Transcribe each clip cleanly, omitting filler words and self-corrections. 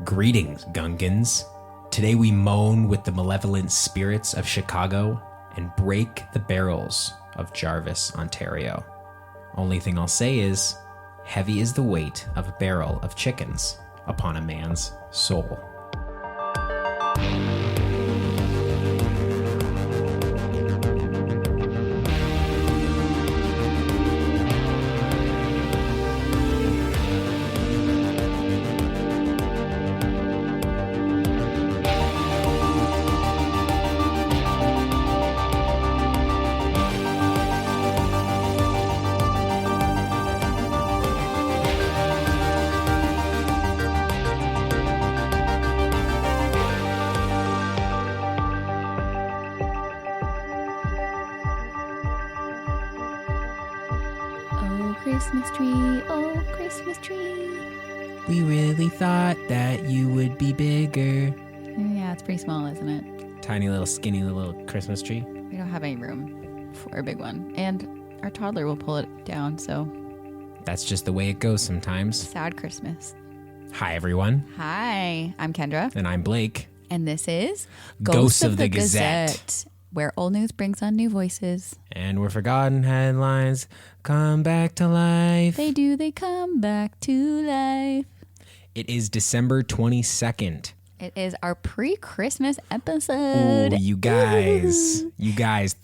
Greetings, Gungans. Today we moan with the malevolent spirits of Chicago and break the barrels of Jarvis, Ontario. Only thing I'll say is, heavy is the weight of a barrel of chickens upon a man's soul. Christmas tree, oh Christmas tree. We really thought that you would be bigger. Yeah, it's pretty small, isn't it? Tiny little skinny little Christmas tree. We don't have any room for a big one. And our toddler will pull it down, so. That's just the way it goes sometimes. Sad Christmas. Hi, everyone. Hi, I'm Kendra. And I'm Blake. And this is Ghosts of the Gazette, where old news brings on new voices. And where forgotten headlines come back to life. They come back to life. It is December 22nd. It is our pre-Christmas episode. Ooh, you guys,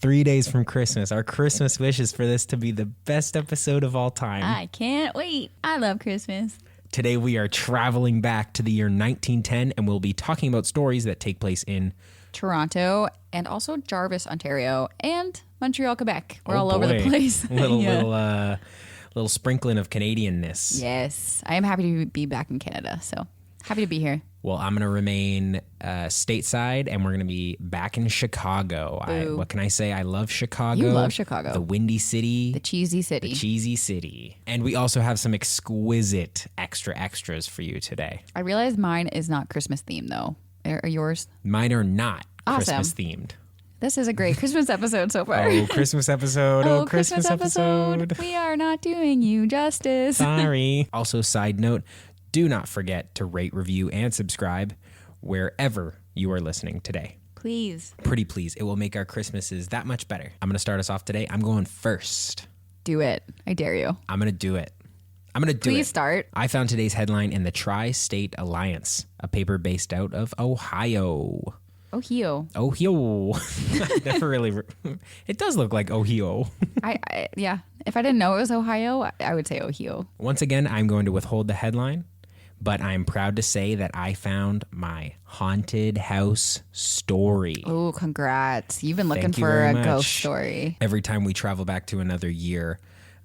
3 days from Christmas. Our Christmas wish is for this to be the best episode of all time. I can't wait. I love Christmas. Today we are traveling back to the year 1910 and we'll be talking about stories that take place in Toronto and also Jarvis, Ontario, and Montreal, Quebec. We're all over the place. Little sprinkling of Canadianness. Yes, I am happy to be back in Canada. So happy to be here. Well, I'm going to remain stateside, and we're going to be back in Chicago. What can I say? I love Chicago. You love Chicago. The windy city. The cheesy city. The cheesy city. And we also have some exquisite extras for you today. I realize mine is not Christmas themed, though. Are yours? Mine are not awesome. Christmas themed. This is a great Christmas episode so far. Oh, Christmas episode. Oh, Christmas episode. We are not doing you justice. Sorry. Also, side note, do not forget to rate, review, and subscribe wherever you are listening today. Please. Pretty please. It will make our Christmases that much better. I'm going to start us off today. I'm going first. Do it. I dare you. I'm going to do it. Please start. I found today's headline in the Tri-State Alliance, a paper based out of Ohio. Ohio. Never really. It does look like Ohio. Yeah. If I didn't know it was Ohio, I would say Ohio. Once again, I'm going to withhold the headline, but I'm proud to say that I found my haunted house story. Oh, congrats. You've been looking for a ghost story. Every time we travel back to another year,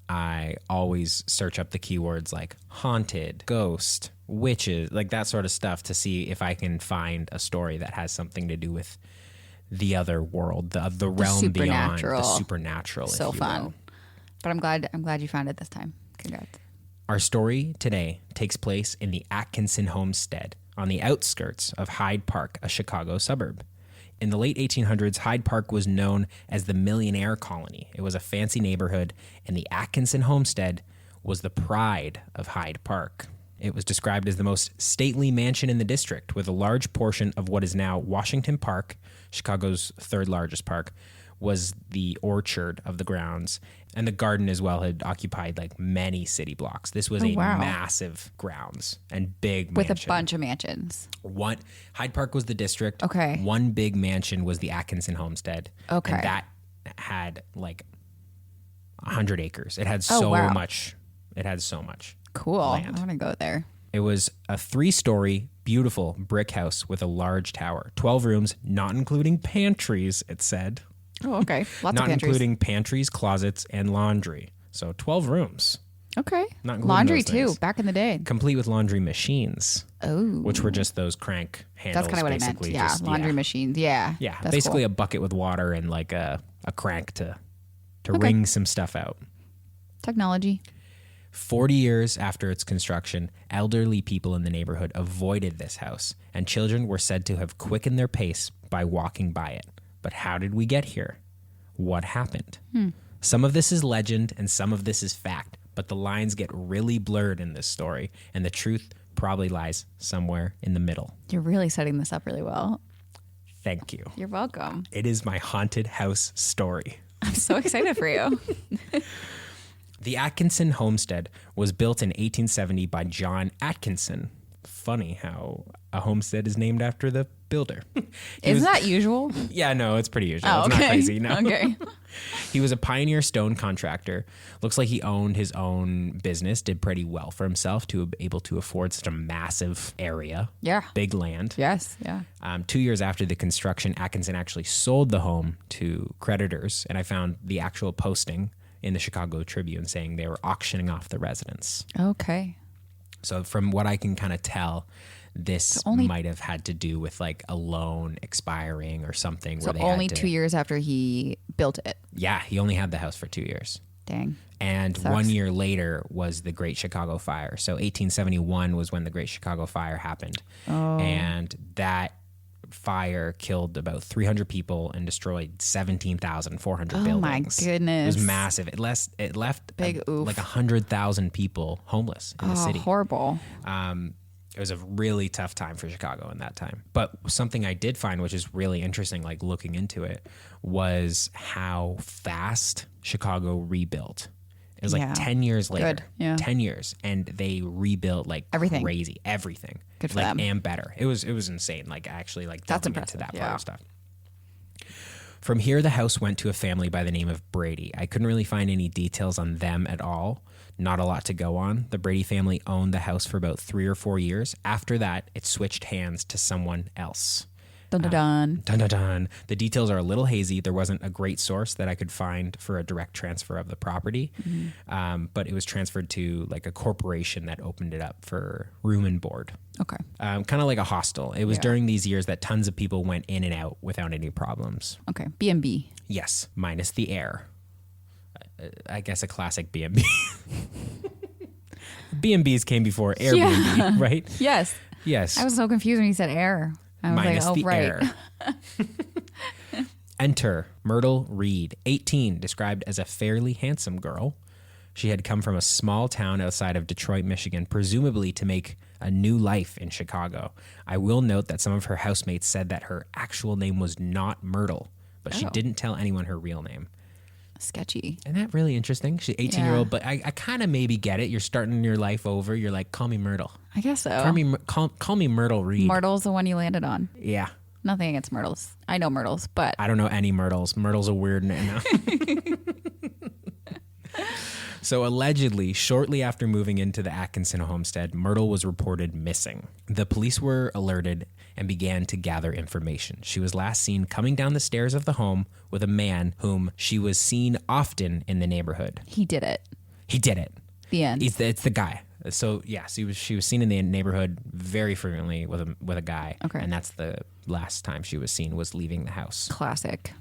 I always search up the keywords like haunted, ghost, witches, like that sort of stuff to see if I can find a story that has something to do with the other world, the realm beyond, the supernatural. So fun. But I'm glad you found it this time. Congrats. Our story today takes place in the Atkinson Homestead on the outskirts of Hyde Park, a Chicago suburb. In the late 1800s, Hyde Park was known as the Millionaire Colony. It was a fancy neighborhood, and the Atkinson Homestead was the pride of Hyde Park. It was described as the most stately mansion in the district, with a large portion of what is now Washington Park, Chicago's third largest park, was the orchard of the grounds, and the garden as well had occupied like many city blocks. This was massive grounds and big with mansion. A bunch of mansions. Hyde Park was the district. Okay. One big mansion was the Atkinson Homestead. Okay. And that had like 100 acres. It had so much. It had so much. Cool. Land. I want to go there. It was a 3-story, beautiful brick house with a large tower. 12 rooms, not including pantries, it said. Oh, okay. Lots Not of pantries. including pantries, closets, and laundry. So 12 rooms. Okay. Not including laundry those things. too, back in the day. Complete with laundry machines. Oh. Which were just those crank handles. That's kind of what I meant. Yeah, laundry machines. Yeah. Yeah, that's basically cool. a bucket with water and like a crank to wring some stuff out. Technology. 40 years after its construction, elderly people in the neighborhood avoided this house, and children were said to have quickened their pace by walking by it. But how did we get here? What happened? Some of this is legend and some of this is fact, but the lines get really blurred in this story, and the truth probably lies somewhere in the middle. You're really setting this up really well. Thank you. You're welcome. It is my haunted house story. I'm so excited for you. The Atkinson Homestead was built in 1870 by John Atkinson. Funny how a homestead is named after the builder. Isn't that usual? Yeah, no, it's pretty usual. Oh, It's okay. not crazy. No. Okay. He was a pioneer stone contractor. Looks like he owned his own business, did pretty well for himself to be able to afford such a massive area. Yeah. Big land. Yes. Yeah. 2 years after the construction, Atkinson actually sold the home to creditors, and I found the actual posting in the Chicago Tribune saying they were auctioning off the residence. Okay. So from what I can kind of tell, this might have had to do with like a loan expiring or something. So where they only had to, 2 years after he built it. Yeah, he only had the house for 2 years. Dang. And Sucks. 1 year later was the Great Chicago Fire. So 1871 was when the Great Chicago Fire happened. Oh. And that fire killed about 300 people and destroyed 17,400 buildings. Oh my goodness. It was massive. It left Big oof. like 100,000 people homeless in the city. Horrible. It was a really tough time for Chicago in that time. But something I did find, which is really interesting, like looking into it, was how fast Chicago rebuilt. It was like 10 years later. Good. Yeah. 10 years. And they rebuilt like Everything. crazy. Everything. Good for like, them. And better. It was insane. Like actually like That's delving into impressive. that part Yeah. of stuff. From here, the house went to a family by the name of Brady. I couldn't really find any details on them at all. Not a lot to go on. The Brady family owned the house for about 3 or 4 years. After that, it switched hands to someone else. Dun dun dun. Dun, dun, dun. The details are a little hazy. There wasn't a great source that I could find for a direct transfer of the property, but it was transferred to like a corporation that opened it up for room and board. Okay. Kind of like a hostel. It was during these years that tons of people went in and out without any problems. Okay. B&B. Yes, minus the air. I guess a classic B&B. B&Bs came before Airbnb, right? Yes. Yes. I was so confused when you said air. I was Minus like, the oh, right. air. Enter Myrtle Read, 18, described as a fairly handsome girl. She had come from a small town outside of Detroit, Michigan, presumably to make a new life in Chicago. I will note that some of her housemates said that her actual name was not Myrtle, but she Oh. didn't tell anyone her real name. Sketchy. Isn't that really interesting? She's 18-year-old, but I kind of maybe get it. You're starting your life over. You're like, call me Myrtle. I guess so. Call me Myrtle Read. Myrtle's the one you landed on. Yeah. Nothing against Myrtles. I know Myrtles, but I don't know any Myrtles. Myrtle's a weird name now. So allegedly, shortly after moving into the Atkinson homestead, Myrtle was reported missing. The police were alerted and began to gather information. She was last seen coming down the stairs of the home with a man whom she was seen often in the neighborhood. he did it. He did it. The end. It's the guy. So yes, she was seen in the neighborhood very frequently with a guy. Okay. And that's the last time she was seen, was leaving the house. Classic.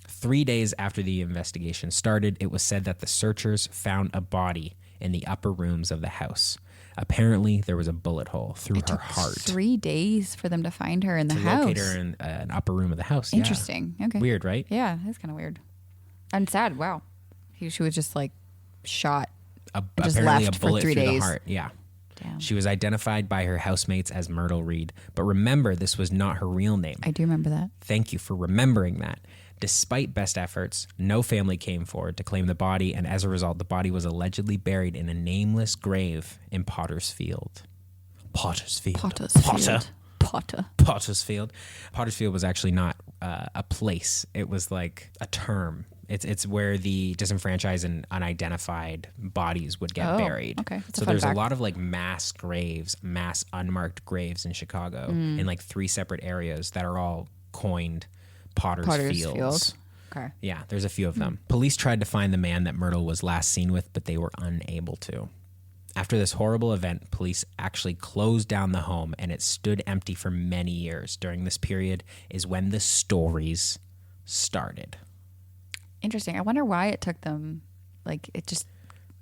3 days after the investigation started, it was said that the searchers found a body in the upper rooms of the house. Apparently, there was a bullet hole through her heart. 3 days for them to find her in the to house. locate her in an upper room of the house. Yeah. Interesting. Okay. Weird, right? Yeah, that's kind of weird. And sad. Wow. She was just like shot. just Apparently, left a for bullet 3 through the days. heart. Yeah. Damn. She was identified by her housemates as Myrtle Read. But remember, this was not her real name. I do remember that. Thank you for remembering that. Despite best efforts, no family came forward to claim the body, and as a result, the body was allegedly buried in a nameless grave in Pottersfield. Pottersfield. Pottersfield. Potter. Pottersfield. Pottersfield was actually not a place. It was like a term. It's where the disenfranchised and unidentified bodies would get buried. Okay. That's So a fun there's fact. a lot of like mass graves, mass unmarked graves in Chicago in like 3 separate areas that are all coined Potter's Pottersfield. Fields. Okay. Yeah, there's a few of them. Police tried to find the man that Myrtle was last seen with, but they were unable to. After this horrible event, police actually closed down the home, and it stood empty for many years. During this period is when the stories started. Interesting. I wonder why it took them, like, it just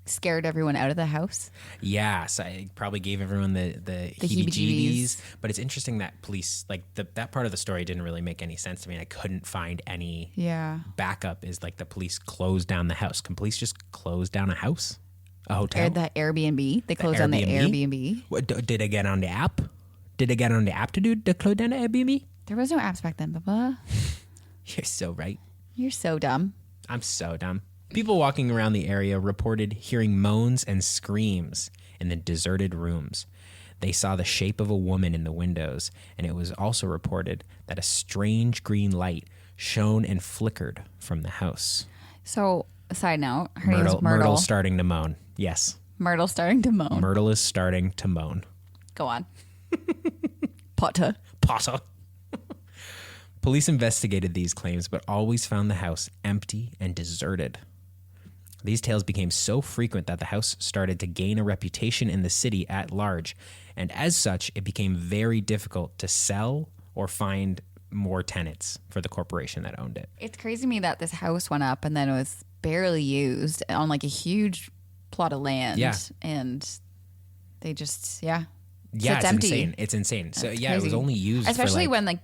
scared everyone out of the house. Yes, I probably gave everyone the heebie-jeebies. heebie-jeebies. But it's interesting that police, like that part of the story didn't really make any sense to me. I couldn't find any Yeah. backup. Is like the police closed down the house. Can police just close down a house? A hotel? The Airbnb. They closed down the Airbnb. What, did I get on the app? Did I get on the app to close down the Airbnb? There was no apps back then, Bubba. You're so right. You're so dumb. I'm so dumb. People walking around the area reported hearing moans and screams in the deserted rooms. They saw the shape of a woman in the windows, and it was also reported that a strange green light shone and flickered from the house. So, side note, her name is Myrtle. Myrtle's starting to moan. Yes. Myrtle's starting to moan. Myrtle is starting to moan. Go on. Potter. Police investigated these claims, but always found the house empty and deserted. These tales became so frequent that the house started to gain a reputation in the city at large, and as such, it became very difficult to sell or find more tenants for the corporation that owned it. It's crazy to me that this house went up and then it was barely used on like a huge plot of land. Yeah. And they just, Yeah, so it's empty. insane. It's insane. So That's yeah, crazy. it was only used especially for when like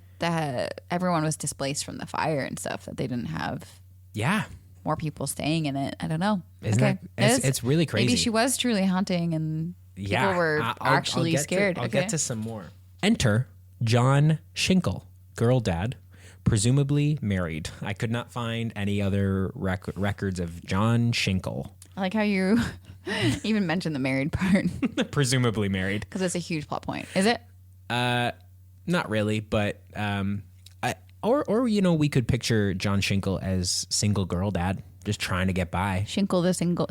everyone was displaced from the fire and stuff, that they didn't have more people staying in it. I don't know. Isn't that, it's really crazy. Maybe she was truly haunting and people were actually scared. I'll get to some more. Enter John Schinkel, girl dad, presumably married. I could not find any other records of John Schinkel. I like how you even mentioned the married part. Presumably married. Because it's a huge plot point. Is it? Not really, but or you know, we could picture John Schinkel as single girl dad, just trying to get by. Schinkel the single?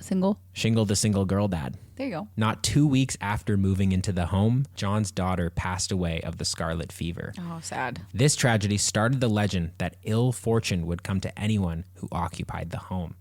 Schinkel the single girl dad. There you go. Not 2 weeks after moving into the home, John's daughter passed away of the scarlet fever. Oh, sad. This tragedy started the legend that ill fortune would come to anyone who occupied the home.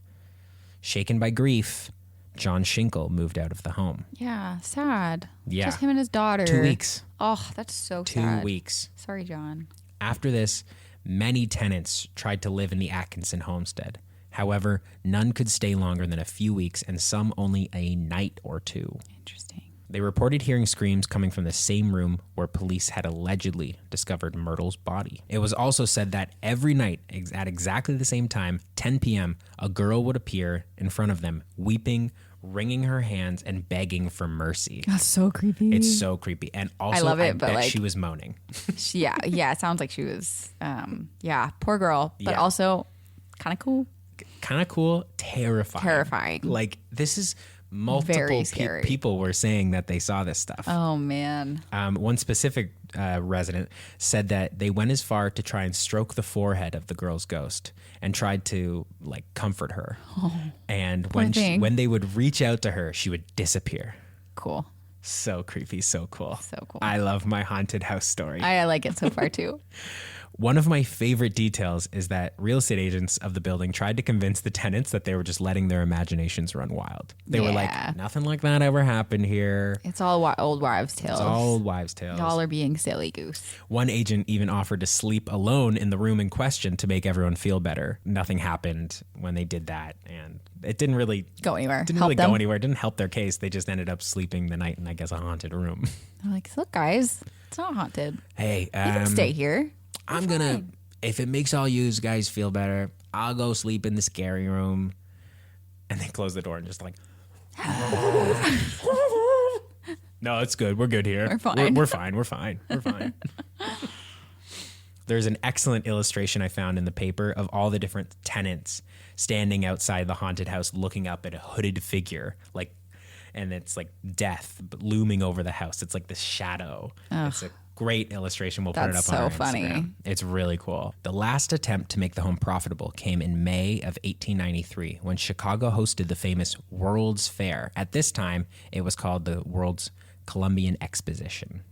Shaken by grief, John Schinkel moved out of the home. Yeah, sad. Yeah. Just him and his daughter. 2 weeks. Oh, that's so 2 sad. weeks. Sorry, John. After this, many tenants tried to live in the Atkinson Homestead. However, none could stay longer than a few weeks, and some only a night or two. Interesting. They reported hearing screams coming from the same room where police had allegedly discovered Myrtle's body. It was also said that every night, at exactly the same time, 10 p.m., a girl would appear in front of them, weeping, wringing her hands, and begging for mercy. That's so creepy. It's so creepy. And also, I love it, but bet like, she was moaning. yeah, it sounds like she was, poor girl, but Yeah. also kind of cool. Kind of cool, terrifying. Like, this is multiple Very scary. people were saying that they saw this stuff. Oh, man. One specific resident said that they went as far to try and stroke the forehead of the girl's ghost and tried to like comfort her. Oh, and poor thing. when they would reach out to her, she would disappear. Cool. So creepy, so cool. So cool. I love my haunted house story. I like it so far, too. One of my favorite details is that real estate agents of the building tried to convince the tenants that they were just letting their imaginations run wild. They were like, nothing like that ever happened here. It's all old wives' tales. It's all old wives' tales. Y'all are being silly goose. One agent even offered to sleep alone in the room in question to make everyone feel better. Nothing happened when they did that, and it didn't really go anywhere. Didn't really go anywhere. It didn't help their case. They just ended up sleeping the night in, I guess, a haunted room. They're like, look, guys, it's not haunted. Hey, you can stay here. I'm gonna. If it makes all you guys feel better, I'll go sleep in the scary room. And they close the door and just like, no, it's good. We're good here. We're fine. We're fine. We're fine. We're fine. There's an excellent illustration I found in the paper of all the different tenants standing outside the haunted house looking up at a hooded figure, like, and it's like death looming over the house. It's like this shadow. Ugh. It's a great illustration. We'll put it up on our Instagram. That's so funny. It's really cool. The last attempt to make the home profitable came in May of 1893 when Chicago hosted the famous World's Fair. At this time, it was called the World's Columbian Exposition.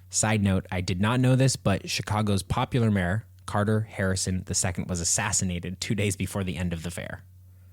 Side note, I did not know this, but Chicago's popular mayor, Carter Harrison II, was assassinated 2 days before the end of the fair.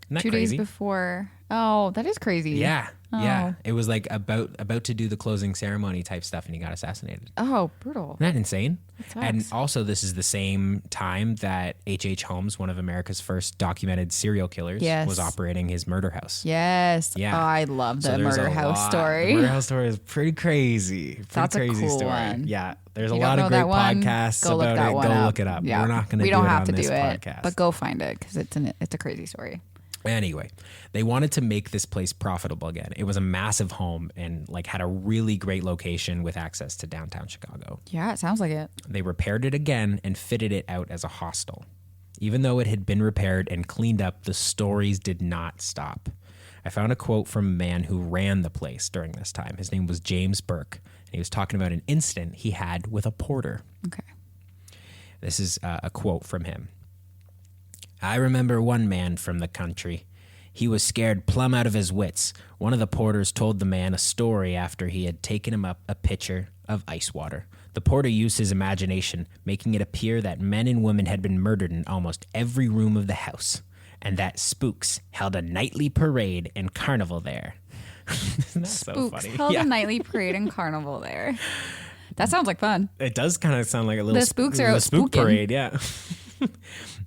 Isn't that 2 crazy? days before. Oh, that is crazy. Yeah. Oh. Yeah. It was like about to do the closing ceremony type stuff, and he got assassinated. Oh, brutal. Isn't that insane? That sucks. And also, this is the same time that H.H. Holmes, one of America's first documented serial killers, was operating his murder house. Yes. Yeah. Oh, I love the murder house story. The murder house story is pretty crazy. That's crazy a cool story. one. Yeah. There's a lot of great podcasts about it. Go look it up. Yeah. We're not going to do it on this podcast. But go find it because it's a crazy story. Anyway, they wanted to make this place profitable again. It was a massive home and like had a really great location with access to downtown Chicago. Yeah, it sounds like it. They repaired it again and fitted it out as a hostel. Even though it had been repaired and cleaned up, the stories did not stop. I found a quote from a man who ran the place during this time. His name was James Burke, and he was talking about an incident he had with a porter. Okay. This is a quote from him. I remember one man from the country. He was scared plumb out of his wits. One of the porters told the man a story after he had taken him up a pitcher of ice water. The porter used his imagination, making it appear that men and women had been murdered in almost every room of the house, and that spooks held a nightly parade and carnival there. Isn't that so funny? Held a nightly parade and carnival there. That sounds like fun. It does kind of sound like a little the spooks are out spook spooking. parade, yeah.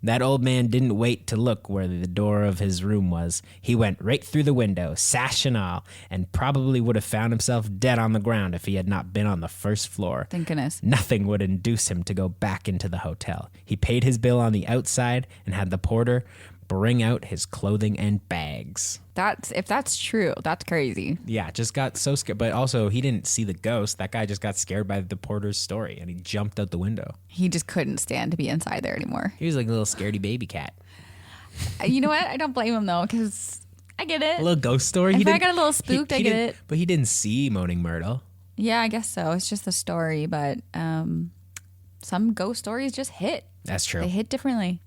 That old man didn't wait to look where the door of his room was. He went right through the window, sash and all, and probably would have found himself dead on the ground if he had not been on the first floor. Thank goodness. Nothing would induce him to go back into the hotel. He paid his bill on the outside and had the porter bring out his clothing and bags. If that's true, that's crazy. Yeah, just got so scared. But also, he didn't see the ghost. That guy just got scared by the porter's story, and he jumped out the window. He just couldn't stand to be inside there anymore. He was like a little scaredy baby cat. You know what? I don't blame him, though, because I get it. A little ghost story. If I got a little spooked, I get it. But he didn't see Moaning Myrtle. Yeah, I guess so. It's just a story, but some ghost stories just hit. That's true. They hit differently.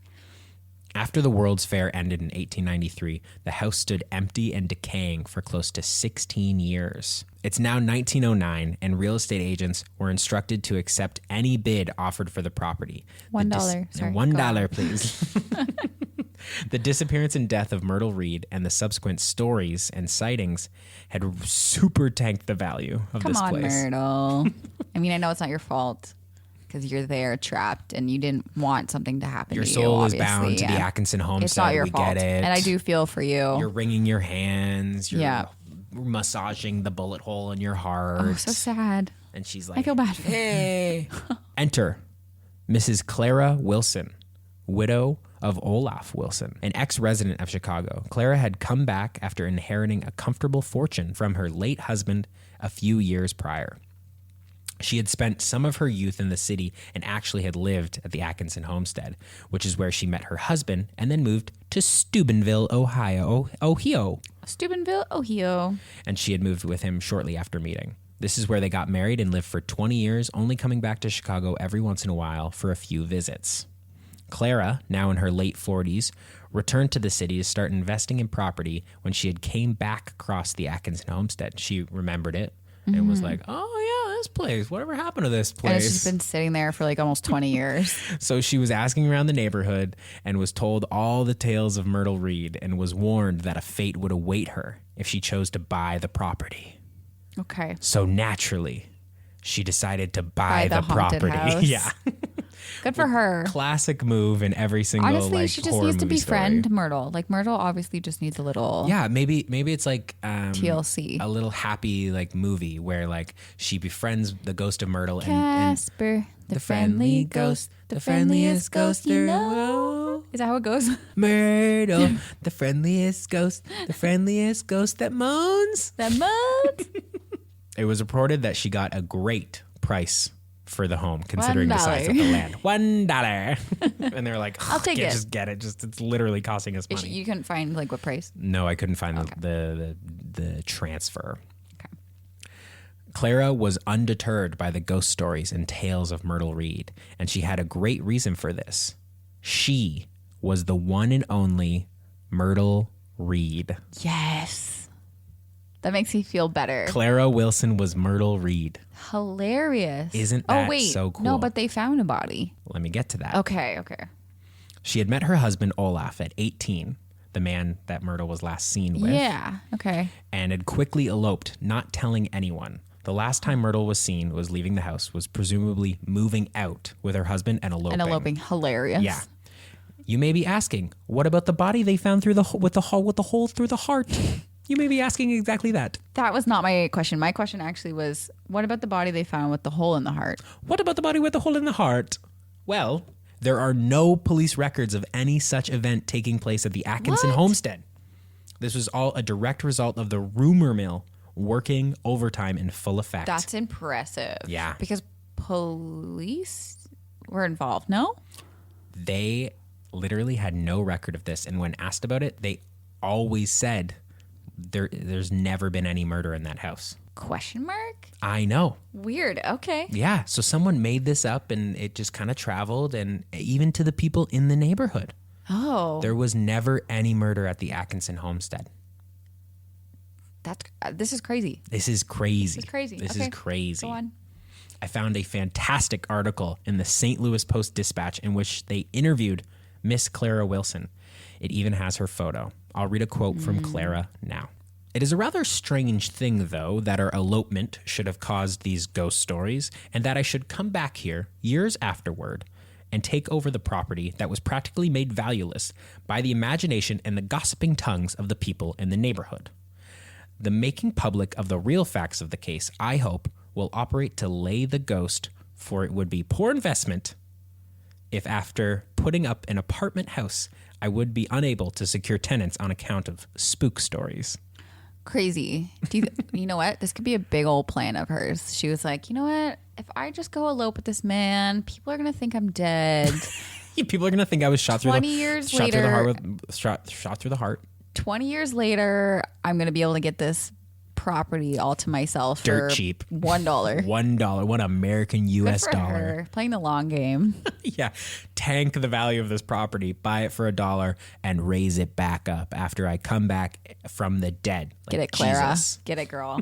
After the World's Fair ended in 1893, the house stood empty and decaying for close to 16 years. It's now 1909, and real estate agents were instructed to accept any bid offered for the property. $1. Sorry. $1, please. The disappearance and death of Myrtle Read and the subsequent stories and sightings had super tanked the value of this place. Come on, Myrtle. I mean, I know it's not your fault, because you're there trapped and you didn't want something to happen to you. Your soul is bound to the Atkinson Homestead. It's not your fault. Get it. And I do feel for you. You're wringing your hands. You're massaging the bullet hole in your heart. Oh, so sad. And she's like, I feel bad for hey. Enter Mrs. Clara Wilson, widow of Olaf Wilson, an ex-resident of Chicago. Clara had come back after inheriting a comfortable fortune from her late husband a few years prior. She had spent some of her youth in the city and actually had lived at the Atkinson Homestead, which is where she met her husband and then moved to Steubenville, Ohio. Steubenville, Ohio. And she had moved with him shortly after meeting. This is where they got married and lived for 20 years, only coming back to Chicago every once in a while for a few visits. Clara, now in her late 40s, returned to the city to start investing in property when she had came back across the Atkinson Homestead. She remembered it and was like, oh, yeah, this place. Whatever happened to this place? And she's been sitting there for like almost 20 years. So she was asking around the neighborhood and was told all the tales of Myrtle Read and was warned that a fate would await her if she chose to buy the property. Okay. So naturally, she decided to buy the haunted property. House. Yeah. Good for her. Classic move in every single Honestly, she just needs to befriend story. Myrtle. Like Myrtle obviously just needs a little maybe it's like TLC. A little happy like movie where like she befriends the ghost of Myrtle Casper, the friendly ghost, the friendliest ghost you know. Is that how it goes? Myrtle, the friendliest ghost that moans. That moans. It was reported that she got a great price for the home, considering the size of the land. $1. And they're like, I'll take it. Just get it. Just it's literally costing us money. You couldn't find like what price? No, I couldn't find the transfer. Okay. Clara was undeterred by the ghost stories and tales of Myrtle Read, and she had a great reason for this. She was the one and only Myrtle Read. Yes. That makes me feel better. Clara Wilson was Myrtle Read. Hilarious. Isn't that so cool? No, but they found a body. Let me get to that. Okay. She had met her husband Olaf at 18, the man that Myrtle was last seen with. Yeah, okay. And had quickly eloped, not telling anyone. The last time Myrtle was seen was leaving the house, was presumably moving out with her husband and eloping. Hilarious. Yeah. You may be asking, what about the body they found through with the hole through the heart? You may be asking exactly that. That was not my question. My question actually was, what about the body they found with the hole in the heart? What about the body with the hole in the heart? Well, there are no police records of any such event taking place at the Atkinson Homestead. This was all a direct result of the rumor mill working overtime in full effect. That's impressive. Yeah. Because police were involved, no? They literally had no record of this. And when asked about it, they always said there's never been any murder in that house. Question mark? I know. Weird. Okay. Yeah. So someone made this up and it just kind of traveled, and even to the people in the neighborhood. Oh. There was never any murder at the Atkinson homestead. This is crazy. This is crazy. This is crazy. Go on. I found a fantastic article in the St. Louis Post-Dispatch in which they interviewed Miss Clara Wilson. It even has her photo. I'll read a quote from Clara now. It is a rather strange thing, though, that our elopement should have caused these ghost stories, and that I should come back here years afterward and take over the property that was practically made valueless by the imagination and the gossiping tongues of the people in the neighborhood. The making public of the real facts of the case, I hope, will operate to lay the ghost, for it would be poor investment if after putting up an apartment house, I would be unable to secure tenants on account of spook stories. Crazy. You know what? This could be a big old plan of hers. She was like, you know what? If I just go elope with this man, people are going to think I'm dead. People are going to think I was shot through the heart. 20 years later, I'm going to be able to get this property all to myself dirt for cheap. $1. $1 American US dollar. Her. Playing the long game. Yeah. Tank the value of this property, buy it for $1, and raise it back up after I come back from the dead. Like, get it, Clara. Jesus. Get it, girl.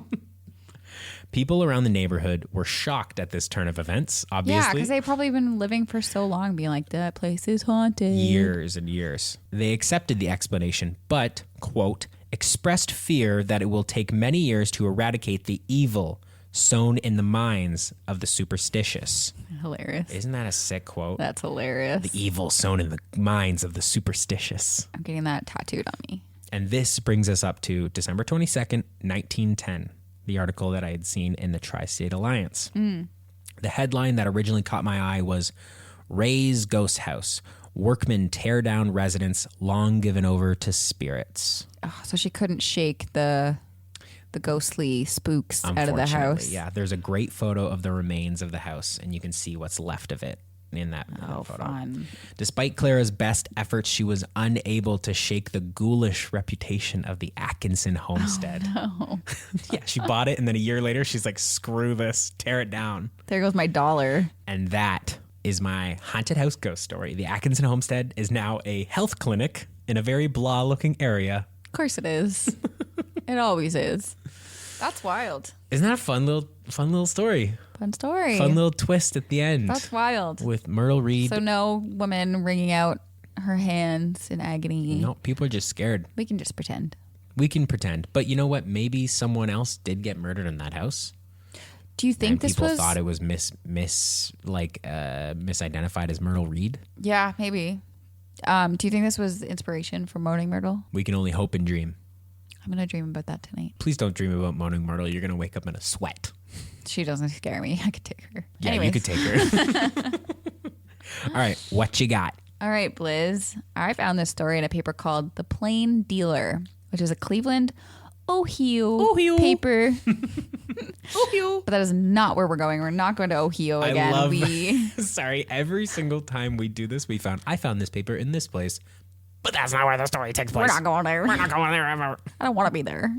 People around the neighborhood were shocked at this turn of events, obviously. Yeah, because they've probably been living for so long being like, that place is haunted. Years and years. They accepted the explanation, but, quote, expressed fear that it will take many years to eradicate the evil sown in the minds of the superstitious. Hilarious. Isn't that a sick quote? That's hilarious. The evil sown in the minds of the superstitious. I'm getting that tattooed on me. And this brings us up to December 22nd, 1910, the article that I had seen in the Tri-State Alliance. The headline that originally caught my eye was, Ray's Ghost House. Workmen tear down residence long given over to spirits. Oh, so she couldn't shake the ghostly spooks out of the house. Yeah, there's a great photo of the remains of the house, and you can see what's left of it in that photo. Fun. Despite Clara's best efforts, she was unable to shake the ghoulish reputation of the Atkinson homestead. Oh, no. Yeah, she bought it, and then a year later, she's like, screw this, tear it down. There goes my $1. And that is my haunted house ghost story. The Atkinson homestead is now a health clinic in a very blah-looking area. Of course it is. It always is. That's wild. Isn't that a fun little story? Fun story. Fun little twist at the end. That's wild. With Myrtle Read. So no woman wringing out her hands in agony. No, people are just scared. We can just pretend. We can pretend. But you know what? Maybe someone else did get murdered in that house. Do you think this was... people thought it was misidentified as Myrtle Read? Yeah, maybe. Do you think this was inspiration for Moaning Myrtle? We can only hope and dream. I'm going to dream about that tonight. Please don't dream about Moaning Myrtle. You're going to wake up in a sweat. She doesn't scare me. I could take her. Yeah, Anyways. you could take her. All right, what you got? All right, Blizz. I found this story in a paper called The Plain Dealer, which is a Cleveland, Ohio paper. Ohio. But that is not where we're going. We're not going to Ohio again. I love Sorry, every single time we do this, I found this paper in this place. But that's not where the story takes place. We're not going there. We're not going there ever. I don't want to be there.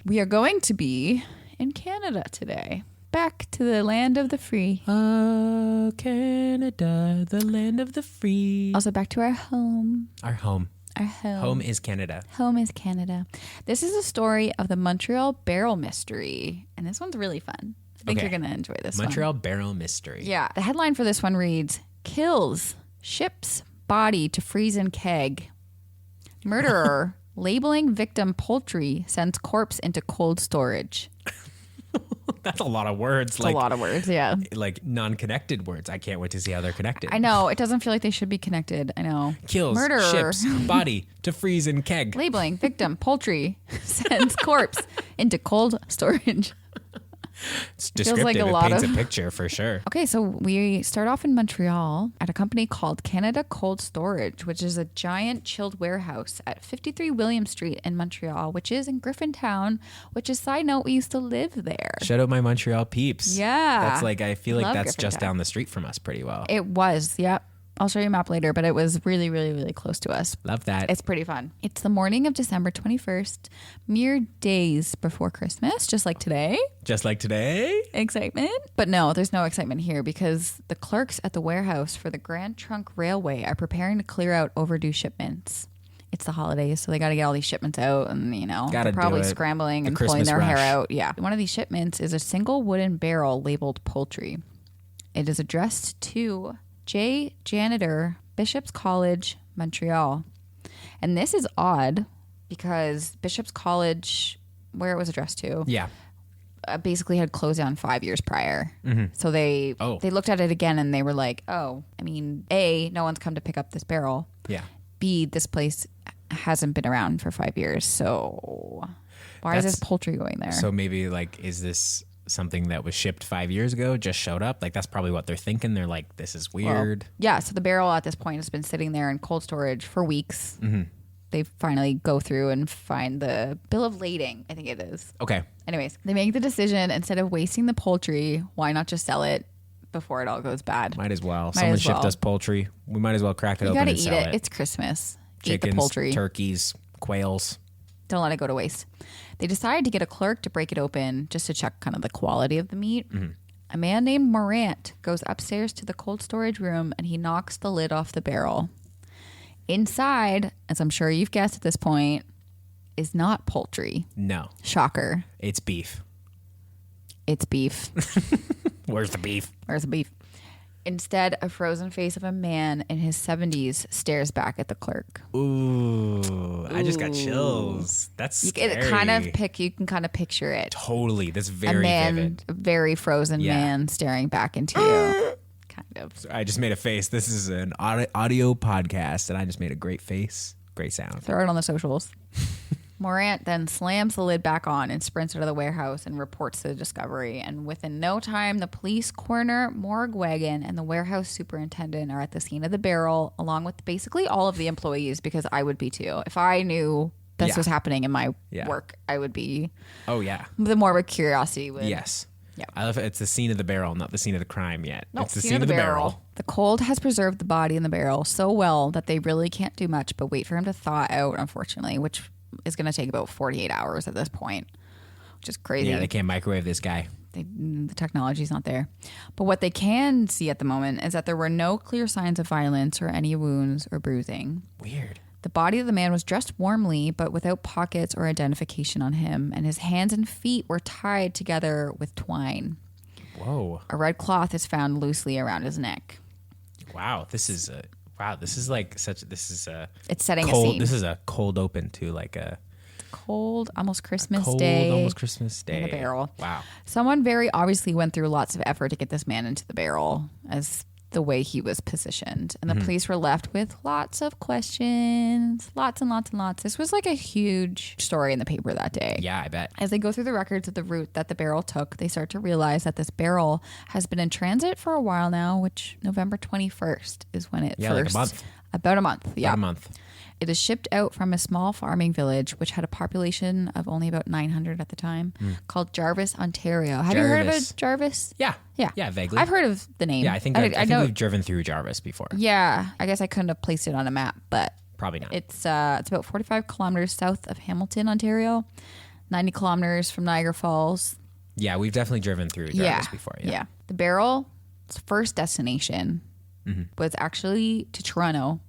We are going to be in Canada today. Back to the land of the free. Oh, Canada, the land of the free. Also back to our home. Our home. Our home. Home is Canada. Home is Canada. This is a story of the Montreal barrel mystery. And this one's really fun. I think you're going to enjoy this Montreal barrel mystery. Yeah. The headline for this one reads, Kills, Ships Body to Freeze in Keg. Murderer labeling victim poultry sends corpse into cold storage. That's a lot of words. It's a lot of words, yeah. Like non-connected words. I can't wait to see how they're connected. I know. It doesn't feel like they should be connected. I know. Kills, murderer, ships, body to freeze in keg. Labeling victim poultry sends corpse into cold storage. It's Feels descriptive. like a It lot paints of- a picture for sure. Okay, so we start off in Montreal at a company called Canada Cold Storage, which is a giant chilled warehouse at 53 William Street in Montreal, which is in Griffintown, which is, side note, we used to live there. Shout out my Montreal peeps. Yeah. That's like, I feel like Love that's just Griffintown. down the street from us pretty well. It was, yep. I'll show you a map later, but it was really, really, really close to us. Love that. It's pretty fun. It's the morning of December 21st, mere days before Christmas, just like today. Just like today. Excitement. But no, there's no excitement here because the clerks at the warehouse for the Grand Trunk Railway are preparing to clear out overdue shipments. It's the holidays, so they got to get all these shipments out and, Gotta they're probably do it. scrambling The and pulling Christmas their hair rush. out. Yeah. One of these shipments is a single wooden barrel labeled poultry. It is addressed to J. Janitor, Bishop's College, Montreal. And this is odd because Bishop's College, where it was addressed to, Yeah. basically had closed down 5 years prior. So they looked at it again and they were like, oh, I mean, A, no one's come to pick up this barrel. Yeah. B, this place hasn't been around for 5 years. So why is this poultry going there? So maybe like, is this something that was shipped 5 years ago, just showed up? Like, that's probably what they're thinking. They're like, this is weird. Yeah, so the barrel at this point has been sitting there in cold storage for weeks. They finally go through and find the bill of lading, I think it is. Okay. Anyways, they make the decision, instead of wasting the poultry, why not just sell it before it all goes bad? Might as well. Might Someone as shipped well. us poultry. We might as well crack it You open gotta and eat sell it. it. It's Christmas. Eat Chickens, the poultry. turkeys, quails. Don't let it go to waste. They decide to get a clerk to break it open just to check kind of the quality of the meat. A man named Morant goes upstairs to the cold storage room and he knocks the lid off the barrel. Inside, as I'm sure you've guessed at this point, is not poultry. No, Shocker. it's beef. It's beef. Where's the beef? Where's the beef? Instead, a frozen face of a man in his 70s stares back at the clerk. Ooh, I just got chills. That's You scary. can kind of picture it. Totally. That's A very man, vivid. a very frozen Yeah. man staring back into you. Kind of. I just made a face. This is an audio podcast, and I just made a great face. Great sound. Throw it on the socials. Morant then slams the lid back on and sprints out of the warehouse and reports the discovery. And within no time, the police, coroner, morgue wagon, and the warehouse superintendent are at the scene of the barrel, along with basically all of the employees, because I would be too. If I knew this Yeah. was happening in my Yeah. work, I would be. Oh, yeah. The more of a curiosity would. Yes. Yeah. I love it. It's the scene of the barrel, not the scene of the crime yet. No, it's the scene of the barrel. The cold has preserved the body in the barrel so well that they really can't do much but wait for him to thaw out, unfortunately, which is going to take about 48 hours at this point, which is crazy. Yeah, they can't microwave this guy. The technology's not there. But what they can see at the moment is that there were no clear signs of violence or any wounds or bruising. Weird. The body of the man was dressed warmly, but without pockets or identification on him, and his hands and feet were tied together with twine. Whoa. A red cloth is found loosely around his neck. Wow. This is a This is like such. This is a It's setting cold. a scene. This is a cold open to like a Cold, almost Christmas cold, Day. almost Christmas Day in the barrel. Wow. Someone very obviously went through lots of effort to get this man into the barrel as the way he was positioned. And the police were left with lots of questions, lots and lots and lots. This was like a huge story in the paper that day. Yeah, I bet. As they go through the records of the route that the barrel took, they start to realize that this barrel has been in transit for a while now, which November 21st is when it Yeah, like a first... month. About a month, yeah. About a month. It is shipped out from a small farming village, which had a population of only about 900 at the time, called Jarvis, Ontario. Have you heard of Jarvis. it, Jarvis? Yeah. Yeah. Yeah, vaguely. I've heard of the name. Yeah, I think know. we've driven through Jarvis before. Yeah, I guess I couldn't have placed it on a map, but Probably not. it's about 45 kilometers south of Hamilton, Ontario, 90 kilometers from Niagara Falls. Yeah, we've definitely driven through Jarvis before. Yeah. The barrel's first destination was actually to Toronto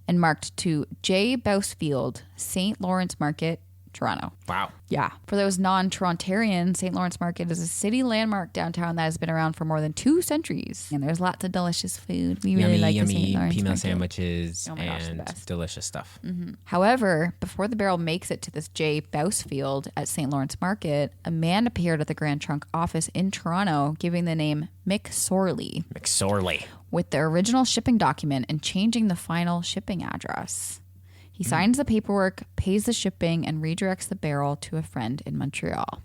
and marked to J. Bousfield, St. Lawrence Market, Toronto. Wow. Yeah. For those non-Torontarians, St. Lawrence Market is a city landmark downtown that has been around for more than 2 centuries. And there's lots of delicious food. We really like the St. Lawrence peanut Market. sandwiches Oh my gosh, the and best. delicious stuff. However, before the barrel makes it to this J. Bousfield at St. Lawrence Market, a man appeared at the Grand Trunk office in Toronto giving the name McSorley McSorley. with the original shipping document and changing the final shipping address. He signs the paperwork, pays the shipping, and redirects the barrel to a friend in Montreal.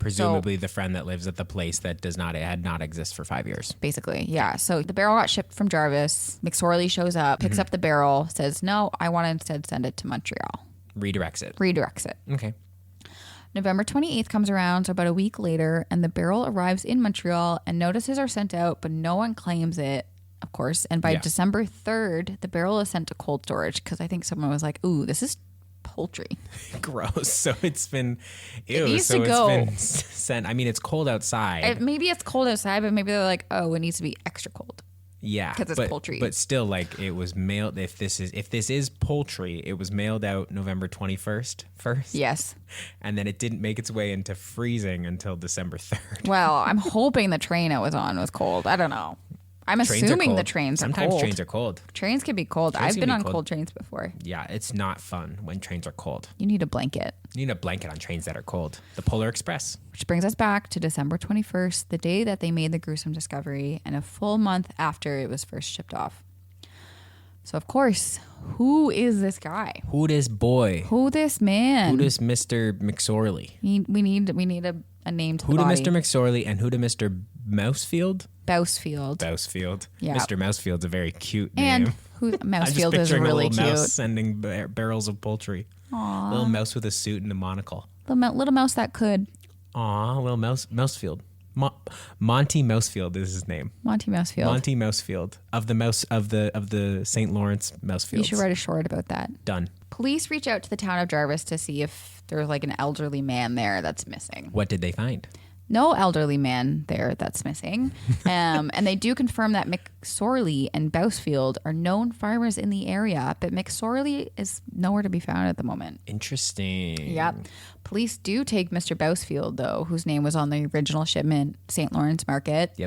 Presumably the friend that lives at the place that had not exist for 5 years. Basically, yeah. So the barrel got shipped from Jarvis. McSorley shows up, picks up the barrel, says, no, I want to instead send it to Montreal. Redirects it. Okay. November 28th comes around, so about a week later, and the barrel arrives in Montreal, and notices are sent out, but no one claims it, of course. And by December 3rd, the barrel is sent to cold storage because I think someone was like, ooh, this is poultry. Gross. So it's been It needs to go. It's been sent. I mean, it's cold outside. Maybe it's cold outside, but maybe they're like, oh, it needs to be extra cold. Yeah, because it's poultry. But still, like, it was mailed. If this is poultry, it was mailed out November 21st first. Yes, and then it didn't make its way into freezing until December 3rd. Well, I'm hoping the train it was on was cold. I don't know. I'm assuming the trains are cold. Sometimes trains are cold. Trains can be cold. I've been on cold trains before. Yeah, it's not fun when trains are cold. You need a blanket. You need a blanket on trains that are cold. The Polar Express. Which brings us back to December 21st, the day that they made the gruesome discovery, and a full month after it was first shipped off. So, of course, who is this guy? Who this boy? Who this man? Who this Mr. McSorley? We need a name to the body. Who to Mr. McSorley and who to Mr. Mousefield? Bousefield. Yeah. Mr. Mousefield's a very cute name. And who Mousefield is really cute. Mouse sending barrels of poultry. Aww. Little mouse with a suit and a monocle. Little mouse that could. Aw, little Mousefield. Monty Mousefield is his name. Monty Mousefield of the St. Lawrence Mousefields. You should write a short about that. Done. Police reach out to the town of Jarvis to see if there's like an elderly man there that's missing. What did they find? No elderly man there that's missing. And they do confirm that McSorley and Bousefield are known farmers in the area, but McSorley is nowhere to be found at the moment. Interesting. Yep. Police do take Mr. Bousefield, though, whose name was on the original shipment, St. Lawrence Market,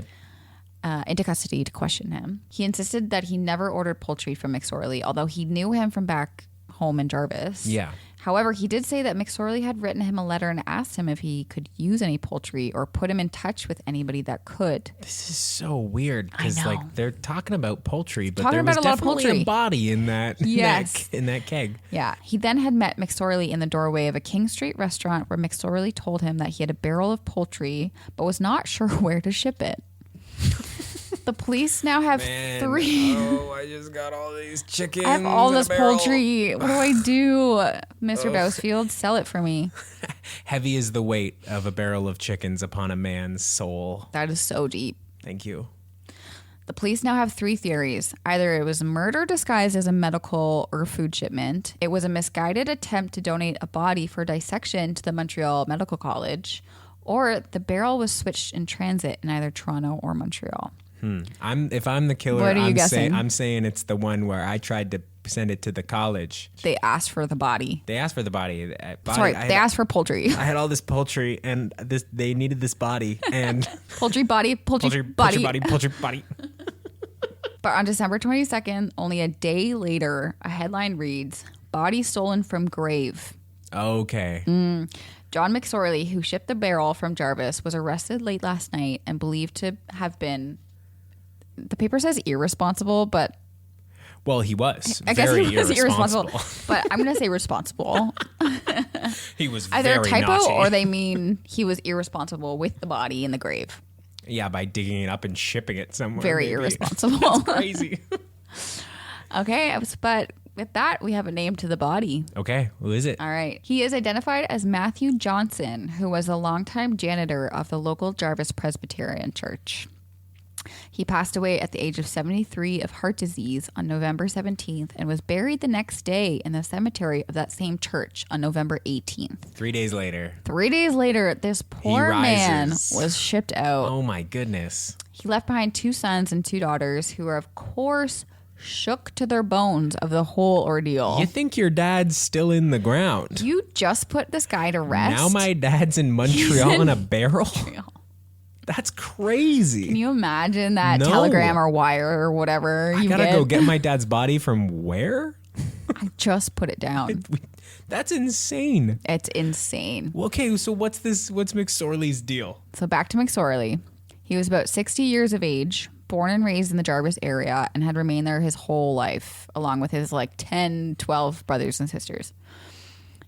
into custody to question him. He insisted that he never ordered poultry from McSorley, although he knew him from back home in Jarvis. Yeah. However, he did say that McSorley had written him a letter and asked him if he could use any poultry or put him in touch with anybody that could. This is so weird because like they're talking about poultry, but talking there was about a lot of definitely poultry. a body in that in that keg. Yeah. He then had met McSorley in the doorway of a King Street restaurant where McSorley told him that he had a barrel of poultry but was not sure where to ship it. The police now have three. Oh, I just got all these chickens. I have all this poultry. What do I do? Mr. Bousefield, sell it for me. Heavy is the weight of a barrel of chickens upon a man's soul. That is so deep. Thank you. The police now have three theories. Either it was murder disguised as a medical or food shipment. It was a misguided attempt to donate a body for dissection to the Montreal Medical College. Or the barrel was switched in transit in either Toronto or Montreal. If I'm the killer, what are you guessing? I'm saying it's the one where I tried to send it to the college. They asked for the body. They asked for poultry. I had all this poultry, and they needed this body, and poultry body. But on December 22nd, only a day later, a headline reads, "Body stolen from grave." Okay. John McSorley, who shipped the barrel from Jarvis, was arrested late last night and believed to have been, the paper says irresponsible, but... Well, he was. I guess he was irresponsible. But I'm going to say responsible. He was either very a typo naughty. or they mean he was irresponsible with the body in the grave. Yeah, by digging it up and shipping it somewhere. Very maybe. Irresponsible. That's crazy. Okay, but with that, we have a name to the body. Okay, who is it? All right. He is identified as Matthew Johnson, who was a longtime janitor of the local Jarvis Presbyterian Church. He passed away at the age of 73 of heart disease on November 17th and was buried the next day in the cemetery of that same church on November 18th. 3 days later. 3 days later, this poor man was shipped out. Oh my goodness. He left behind 2 sons and 2 daughters who were, of course, shook to their bones of the whole ordeal. You think your dad's still in the ground? You just put this guy to rest. Now my dad's in Montreal in a barrel? That's crazy. Can you imagine that telegram or wire or whatever I gotta go get my dad's body from where? I just put it down. That's insane. It's insane. Well, okay, so what's McSorley's deal? So back to McSorley. He was about 60 years of age, born and raised in the Jarvis area, and had remained there his whole life, along with his 10, 12 brothers and sisters.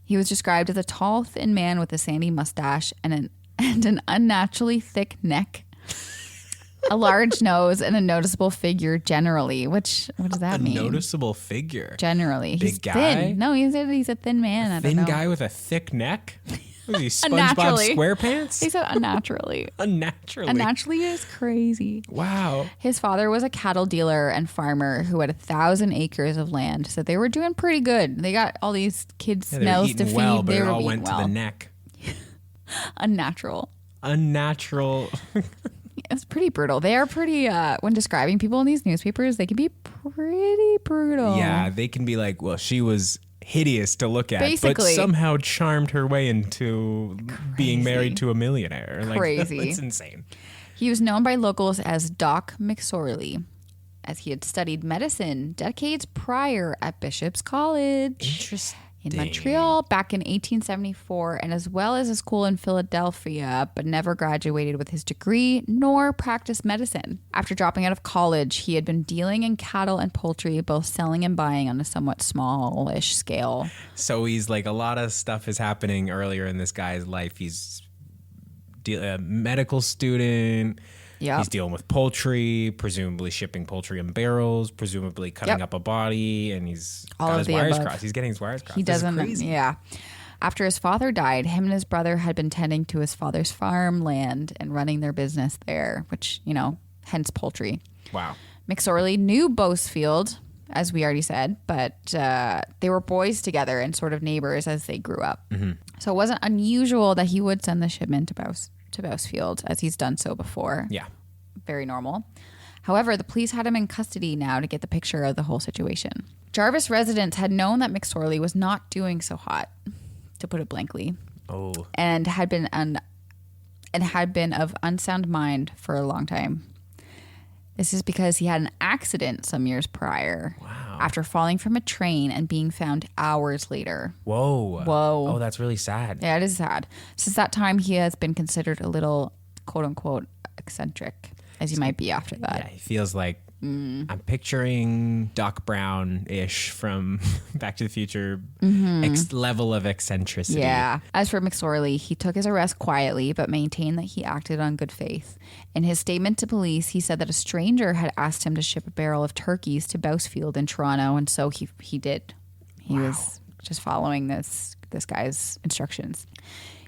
He was described as a tall, thin man with a sandy mustache and an and an unnaturally thick neck, a large nose, and a noticeable figure generally. What does that mean? A noticeable figure? Generally. Big He's guy? thin. No, he said he's a thin man. I don't know. Thin guy with a thick neck? Was he Unnaturally. SpongeBob SquarePants? He said unnaturally. Unnaturally. Unnaturally is crazy. Wow. His father was a cattle dealer and farmer who had 1,000 acres of land, so they were doing pretty good. They got all these kids' Yeah, they were mouths to eating feed. well, but They it were all eating went well. to the neck. Unnatural. Unnatural. It's pretty brutal. They are pretty, when describing people in these newspapers, they can be pretty brutal. Yeah, they can be like, well, she was hideous to look at, but Basically. somehow charmed her way into being married to a millionaire. Crazy. Like, it's insane. He was known by locals as Doc McSorley, as he had studied medicine decades prior at Bishop's College Interesting. in Montreal back in 1874, and as well as a school in Philadelphia, but never graduated with his degree nor practiced medicine. After dropping out of college, he had been dealing in cattle and poultry, both selling and buying on a somewhat smallish scale. So he's like, a lot of stuff is happening earlier in this guy's life. He's a medical student. Yep. He's dealing with poultry, presumably shipping poultry in barrels, presumably cutting up a body, and he's All got of his the wires above. crossed. He's getting his wires crossed. He This is doesn't, crazy. yeah. After his father died, him and his brother had been tending to his father's farmland and running their business there, which, hence poultry. Wow. McSorley knew Bousfield, as we already said, but they were boys together and sort of neighbors as they grew up. Mm-hmm. So it wasn't unusual that he would send the shipment to Bousfield, as he's done so before. Yeah. Very normal. However, the police had him in custody now to get the picture of the whole situation. Jarvis residents had known that McSorley was not doing so hot, to put it blankly, Oh. and had been of unsound mind for a long time. This is because he had an accident some years prior. Wow. After falling from a train and being found hours later. Whoa. Oh, that's really sad. Yeah, it is sad. Since that time, he has been considered a little, quote unquote, eccentric, as he might be after that. Yeah, he feels like I'm picturing Doc Brown-ish from Back to the Future level of eccentricity. Yeah. As for McSorley, he took his arrest quietly, but maintained that he acted on good faith. In his statement to police, he said that a stranger had asked him to ship a barrel of turkeys to Bousfield in Toronto, and so he did. He was just following this guy's instructions.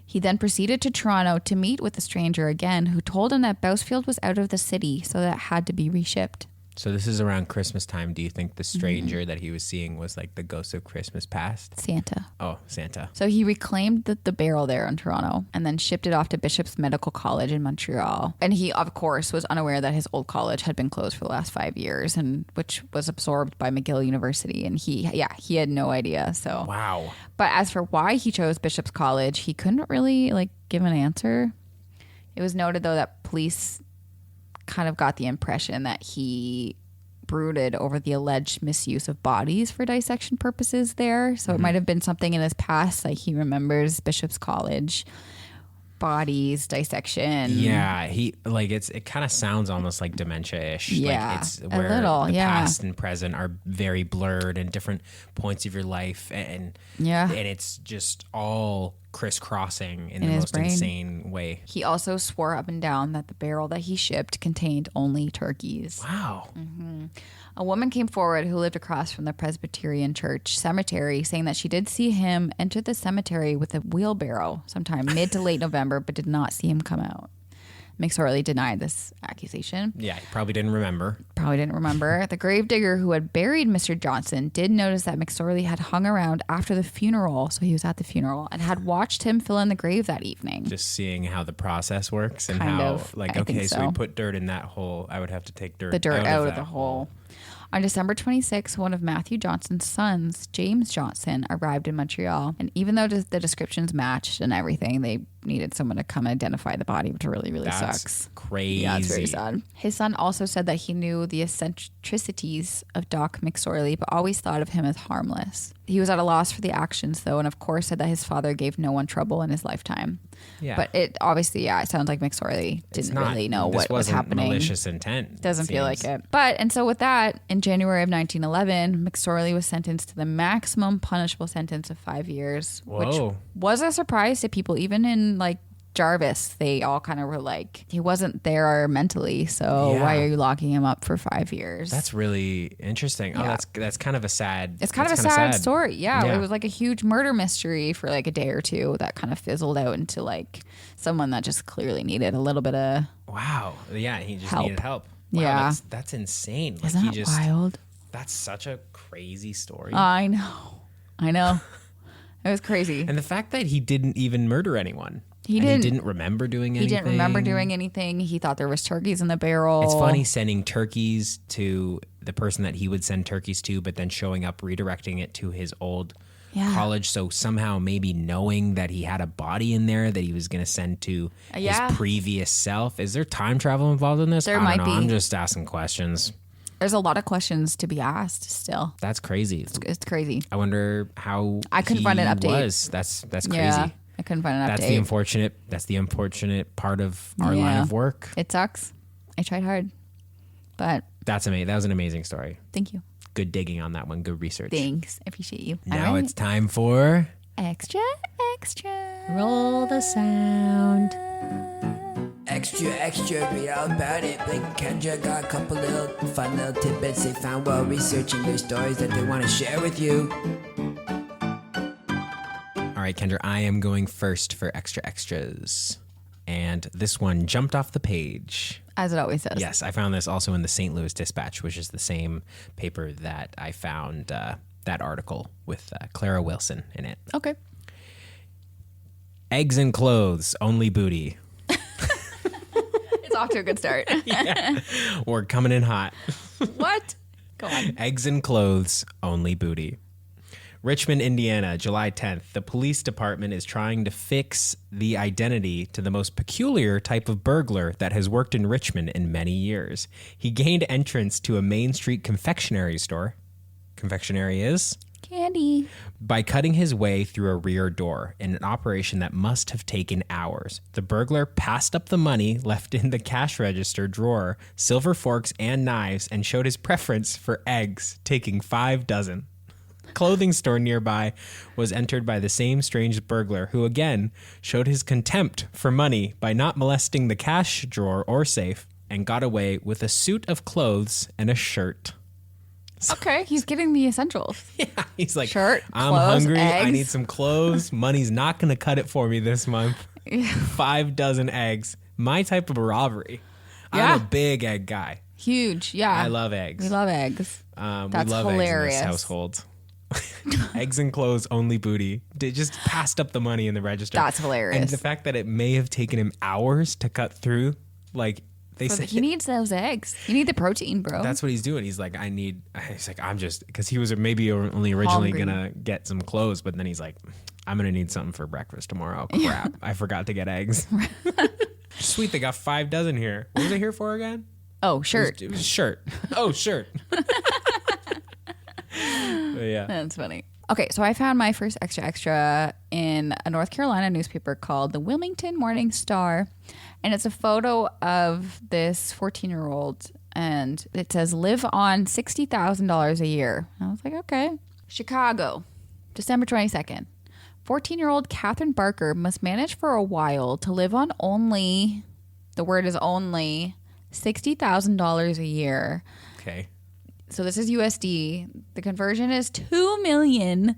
He then proceeded to Toronto to meet with the stranger again, who told him that Bousfield was out of the city, so that it had to be reshipped. So this is around Christmas time. Do you think the stranger that he was seeing was like the ghost of Christmas past? Santa. Oh, Santa. So he reclaimed the barrel there in Toronto and then shipped it off to Bishop's Medical College in Montreal. And he, of course, was unaware that his old college had been closed for the last 5 years, and which was absorbed by McGill University. And he had no idea. So Wow. But as for why he chose Bishop's College, he couldn't really give an answer. It was noted, though, that police kind of got the impression that he brooded over the alleged misuse of bodies for dissection purposes there. So it might have been something in his past, like he remembers Bishop's College, bodies, dissection. Yeah, it kind of sounds almost like dementia-ish. Yeah, like it's a where little, the yeah. past and present are very blurred in different points of your life, and it's just all crisscrossing in the his most brain. insane way. He also swore up and down that the barrel that he shipped contained only turkeys. Wow. A woman came forward who lived across from the Presbyterian Church cemetery, saying that she did see him enter the cemetery with a wheelbarrow sometime mid to late November, but did not see him come out. McSorley denied this accusation. Yeah, he probably didn't remember. The gravedigger who had buried Mr. Johnson did notice that McSorley had hung around after the funeral, so he was at the funeral, and had watched him fill in the grave that evening. Just seeing how the process works and Kind how, of, like, I okay, think so so. we put dirt in that hole. I would have to take The dirt out of that the hole. On December 26, one of Matthew Johnson's sons, James Johnson, arrived in Montreal. And even though the descriptions matched and everything, they needed someone to come identify the body, which really, really That's sucks. crazy. Yeah, it's very sad. His son also said that he knew the eccentricities of Doc McSorley, but always thought of him as harmless. He was at a loss for the actions, though, and of course said that his father gave no one trouble in his lifetime. Yeah. But it obviously, it sounds like McSorley didn't really know what was happening. Malicious intent. Doesn't feel like it. And so with that, in January of 1911, McSorley was sentenced to the maximum punishable sentence of 5 years, which Whoa. was a surprise to people, even in Jarvis, they all kind of were like, he wasn't there mentally, so why are you locking him up for 5 years? That's really interesting. Yeah. Oh, that's kind of a sad. It's kind of a sad story. Yeah, it was like a huge murder mystery for like a day or two that kind of fizzled out into like someone that just clearly needed a little bit of wow. Yeah, he just needed help. Wow, yeah, that's insane. Like, isn't that wild? That's such a crazy story. I know. It was crazy. And the fact that he didn't even murder anyone. He didn't remember doing anything. He didn't remember doing anything. He thought there was turkeys in the barrel. It's funny sending turkeys to the person that he would send turkeys to, but then showing up, redirecting it to his old college. So somehow maybe knowing that he had a body in there that he was going to send to his previous self. Is there time travel involved in this? There might be. I'm just asking questions. There's a lot of questions to be asked still. That's crazy. It's crazy. I wonder how I couldn't find an update. That's crazy. Yeah, I couldn't find an update. That's the unfortunate part of our line of work. It sucks. I tried hard, but that's amazing. That was an amazing story. Thank you. Good digging on that one. Good research. Thanks. I appreciate you. Now it's time for extra. Roll the sound. Extra, read all about it. Blake and Kendra got a couple little fun little tidbits they found while researching their stories that they want to share with you. All right, Kendra, I am going first for extras. And this one jumped off the page. As it always does. Yes, I found this also in the St. Louis Dispatch, which is the same paper that I found that article with Clara Wilson in it. Okay. Eggs and clothes, only booty. It's off to a good start. Yeah. We're coming in hot. What? Go on. Eggs and clothes, only booty. Richmond, Indiana, July 10th. The police department is trying to fix the identity to the most peculiar type of burglar that has worked in Richmond in many years. He gained entrance to a Main Street confectionery store. Confectionery is? Candy. By cutting his way through a rear door in an operation that must have taken hours. The burglar passed up the money left in the cash register drawer, silver forks and knives, and showed his preference for eggs, taking 5 dozen. Clothing store nearby was entered by the same strange burglar who again showed his contempt for money by not molesting the cash drawer or safe and got away with a suit of clothes and a shirt. Okay, he's getting the essentials. Yeah, he's like, shirt, I'm clothes, hungry. eggs. I need some clothes. Money's not going to cut it for me this month. 5 dozen eggs. My type of robbery. Yeah. I'm a big egg guy. Huge, yeah. I love eggs. We love eggs. That's we love hilarious. Eggs in this household. Eggs and clothes, only booty. They just passed up the money in the register. That's hilarious. And the fact that it may have taken him hours to cut through, like they said, he needs those eggs. You need the protein, bro. That's what he's doing. He's like, I'm just, because he was maybe only originally going to get some clothes, but then he's like, I'm going to need something for breakfast tomorrow. Crap. I forgot to get eggs. Sweet. They got 5 dozen here. What was it here for again? Oh, shirt. It was shirt. Oh, shirt. Yeah. That's funny. Okay, so I found my first extra in a North Carolina newspaper called the Wilmington Morning Star. And it's a photo of this 14-year-old. And it says, live on $60,000 a year. I was like, okay. Chicago, December 22nd. 14-year-old Catherine Barker must manage for a while to live on only, the word is only, $60,000 a year. Okay. So this is USD. The conversion is 2 million.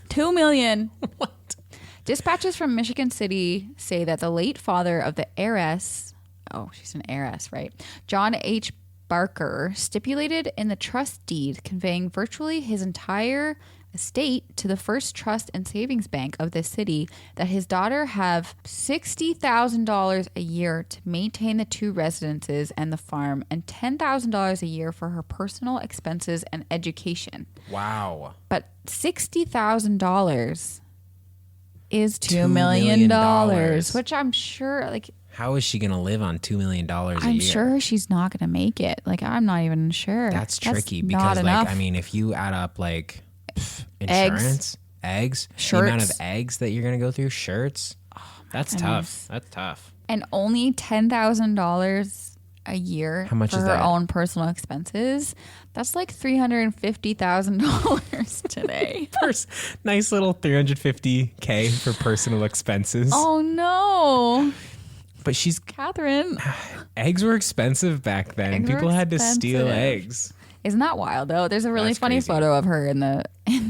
2 million. What? Dispatches from Michigan City say that the late father of the heiress, she's an heiress, right? John H. Barker stipulated in the trust deed conveying virtually his entire estate to the First Trust and Savings Bank of the city that his daughter have $60,000 a year to maintain the 2 residences and the farm and $10,000 a year for her personal expenses and education. Wow. But $60,000 is $2 million, which I'm sure, like, how is she going to live on $2 million a year? I'm sure she's not going to make it. Like, I'm not even sure. That's tricky not because, like, enough. I mean, if you add up, like, insurance, eggs, shirts, the amount of eggs that you're going to go through, shirts, that's tough. That's tough. And only $10,000 a year How much for is her that? own personal expenses. That's like $350,000 today. Nice little $350K for personal expenses. Oh no, But she's Catherine. eggs were expensive back then. Eggs were People had to steal expensive. eggs. Isn't that wild though? There's a really That's funny crazy. photo of her in the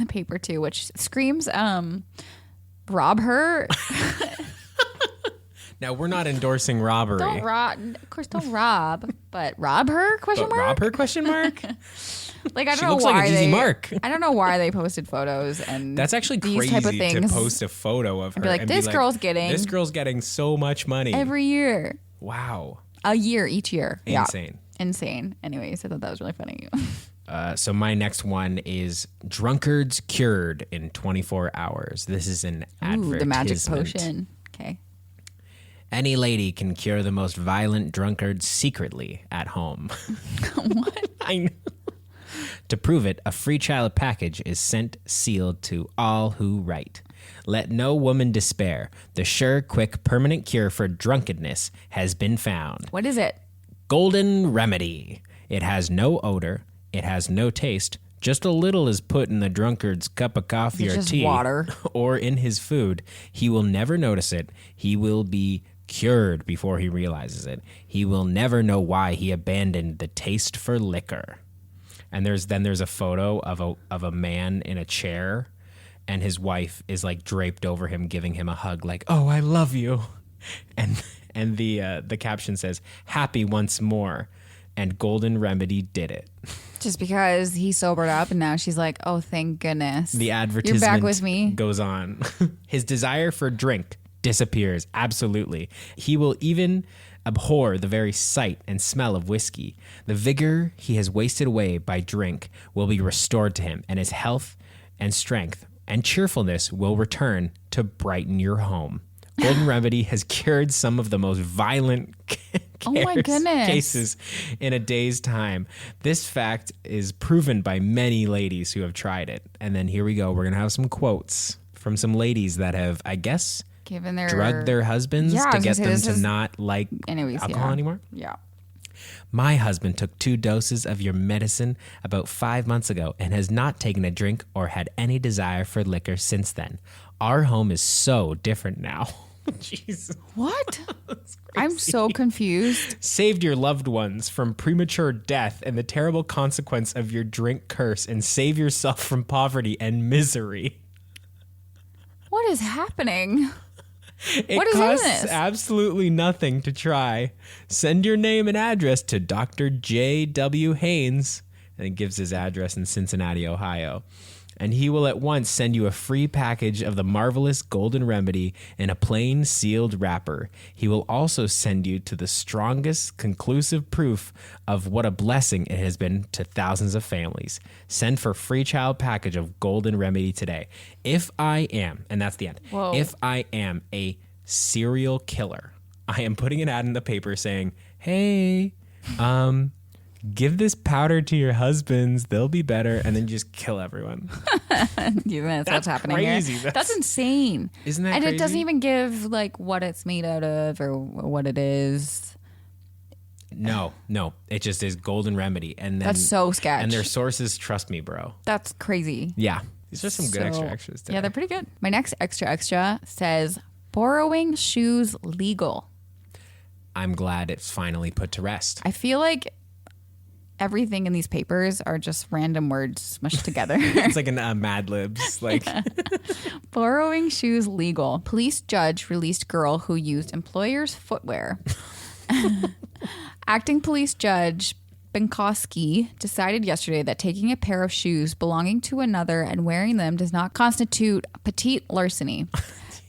paper too, which screams rob her. Now we're not endorsing robbery. Don't rob, of course, don't rob, but rob her? Question But mark. rob her? Question mark. Like I don't She know looks why like a they. easy mark. I don't know why they posted photos and That's actually these crazy type of things to post a photo of her be like, and this girl's getting this girl's getting so much money every year, Wow, a year each year. insane. Yeah, insane. Anyways, I thought that was really funny. So my next one is drunkards cured in 24 hours. This is an advertisement. Ooh, the magic potion. Okay. Any lady can cure the most violent drunkard secretly at home. What? I know. To prove it, a free child package is sent sealed to all who write. Let no woman despair. The sure, quick, permanent cure for drunkenness has been found. What is it? Golden Remedy. It has no odor. It has no taste. Just a little is put in the drunkard's cup of coffee Is it or just tea water? or in his food. He will never notice it. He will be cured before he realizes it. He will never know why he abandoned the taste for liquor. And there's a photo of a man in a chair, and his wife is like draped over him, giving him a hug, like, "Oh, I love you," and the caption says, "Happy once more," and Golden Remedy did it. Just because he sobered up and now she's like, oh, thank goodness. The advertisement You're back with me. goes on. His desire for drink disappears. Absolutely. He will even abhor the very sight and smell of whiskey. The vigor he has wasted away by drink will be restored to him, and his health and strength and cheerfulness will return to brighten your home. Golden Remedy has cured some of the most violent Oh my goodness. cases in a day's time. This fact is proven by many ladies who have tried it. And then here we go. We're going to have some quotes from some ladies that have, I guess, Given their drugged their husbands Yeah, I to was get gonna them say, to this is- not like Anyways, alcohol yeah. anymore. Yeah. My husband took 2 doses of your medicine about 5 months ago and has not taken a drink or had any desire for liquor since then. Our home is so different now. Jeez. What? I'm so confused. Saved your loved ones from premature death and the terrible consequence of your drink curse, and save yourself from poverty and misery. What is happening? It What is in costs this? absolutely nothing to try. Send your name and address to Dr. J.W. Haynes, and it gives his address in Cincinnati, Ohio. And he will at once send you a free package of the marvelous Golden Remedy in a plain sealed wrapper. He will also send you to the strongest conclusive proof of what a blessing it has been to thousands of families. Send for free child package of Golden Remedy today. If I am, and that's the end. Whoa. If I am a serial killer, I am putting an ad in the paper saying, hey, give this powder to your husbands. They'll be better. And then just kill everyone. You think that's what's happening crazy. here? That's- That's insane. Isn't that And crazy? it doesn't even give like what it's made out of or what it is. No. It just is Golden Remedy. And then, That's so sketch. And their sources, trust me, bro. That's crazy. Yeah. These are some good So- extras today. Yeah, they're pretty good. My next extra says borrowing shoes legal. I'm glad it's finally put to rest. I feel like everything in these papers are just random words smushed together. It's like an Mad Libs. Like, Borrowing shoes legal. Police judge released girl who used employer's footwear. Acting police judge Benkoski decided yesterday that taking a pair of shoes belonging to another and wearing them does not constitute petite larceny.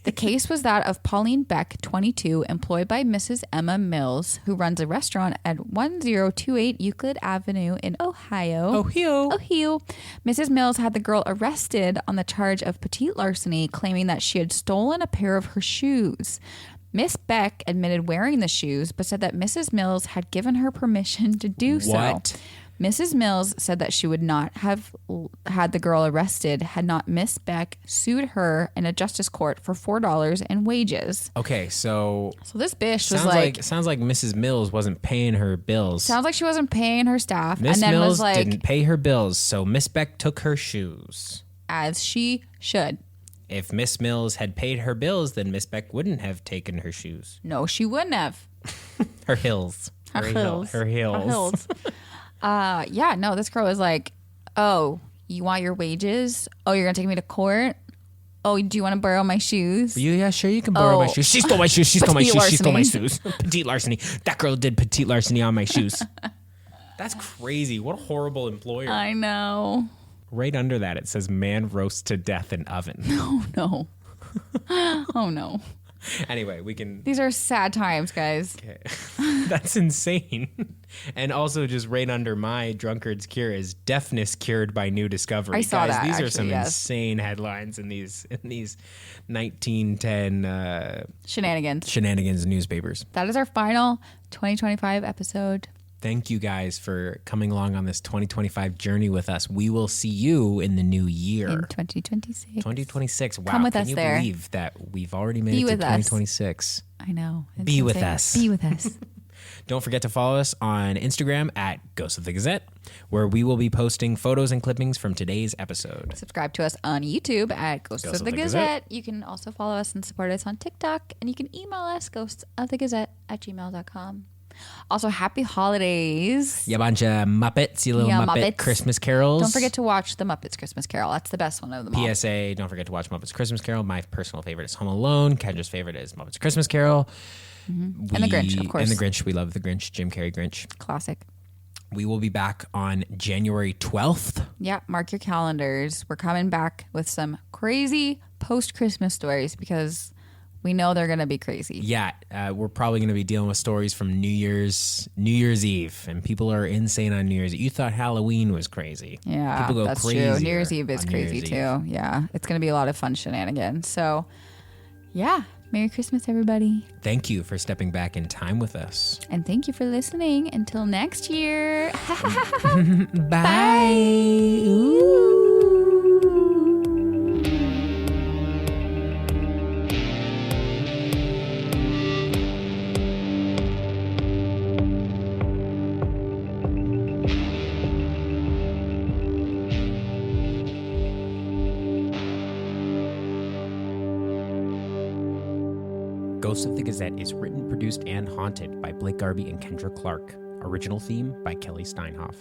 The case was that of Pauline Beck, 22, employed by Mrs. Emma Mills, who runs a restaurant at 1028 Euclid Avenue in Ohio. Ohio. Mrs. Mills had the girl arrested on the charge of petite larceny, claiming that she had stolen a pair of her shoes. Miss Beck admitted wearing the shoes, but said that Mrs. Mills had given her permission to do so. What? Mrs. Mills said that she would not have had the girl arrested had not Miss Beck sued her in a justice court for $4 in wages. Okay, so this bitch was like... Sounds like Mrs. Mills wasn't paying her bills. Sounds like she wasn't paying her staff. Miss and then Mills was like, didn't pay her bills, so Miss Beck took her shoes. As she should. If Miss Mills had paid her bills, then Miss Beck wouldn't have taken her shoes. No, she wouldn't have. Her heels. Her heels. This girl was like, oh, you want your wages? Oh, you're going to take me to court? Oh, do you want to borrow my shoes? Yeah, sure, you can borrow my shoes. She stole my shoes. She stole my shoes. Larceny. She stole my shoes. Petite larceny. That girl did petite larceny on my shoes. That's crazy. What a horrible employer. I know. Right under that, it says man roasts to death in oven. Oh, no. Oh, no. Anyway, we can... These are sad times, guys. Okay. That's insane. And also just right under my drunkard's cure is deafness cured by new discovery. I saw guys, that, these actually, are some yes. insane headlines in these 1910 shenanigans newspapers. That is our final 2025 episode. Thank you guys for coming along on this 2025 journey with us. We will see you in the new year. In 2026. 2026. Wow. Come with Can us you there. believe that we've already made Be it to with us. 2026? I know. It's Be with insane. us. Be with us. Don't forget to follow us on Instagram at Ghost of the Gazette, where we will be posting photos and clippings from today's episode. Subscribe to us on YouTube at Ghosts of the Gazette. You can also follow us and support us on TikTok. And you can email us ghostsofthegazette@gmail.com. Also, happy holidays. You bunch of Muppets, you little Muppet Christmas carols. Don't forget to watch the Muppets Christmas Carol. That's the best one of them all. PSA, don't forget to watch Muppets Christmas Carol. My personal favorite is Home Alone. Kendra's favorite is Muppets Christmas Carol. Mm-hmm. And the Grinch, of course. And the Grinch. We love the Grinch. Jim Carrey Grinch. Classic. We will be back on January 12th. Yeah, mark your calendars. We're coming back with some crazy post-Christmas stories because we know they're going to be crazy. Yeah, we're probably going to be dealing with stories from New Year's Eve, and people are insane on New Year's Eve. You thought Halloween was crazy. Yeah, people go that's crazy. true. New Year's Eve is crazy too. Yeah, it's going to be a lot of fun shenanigans. So, yeah, Merry Christmas, everybody. Thank you for stepping back in time with us. And thank you for listening. Until next year. Bye. Ooh. Ghost of the Gazette is written, produced, and haunted by Blake Garbe and Kendra Clark. Original theme by Kelly Steinhoff.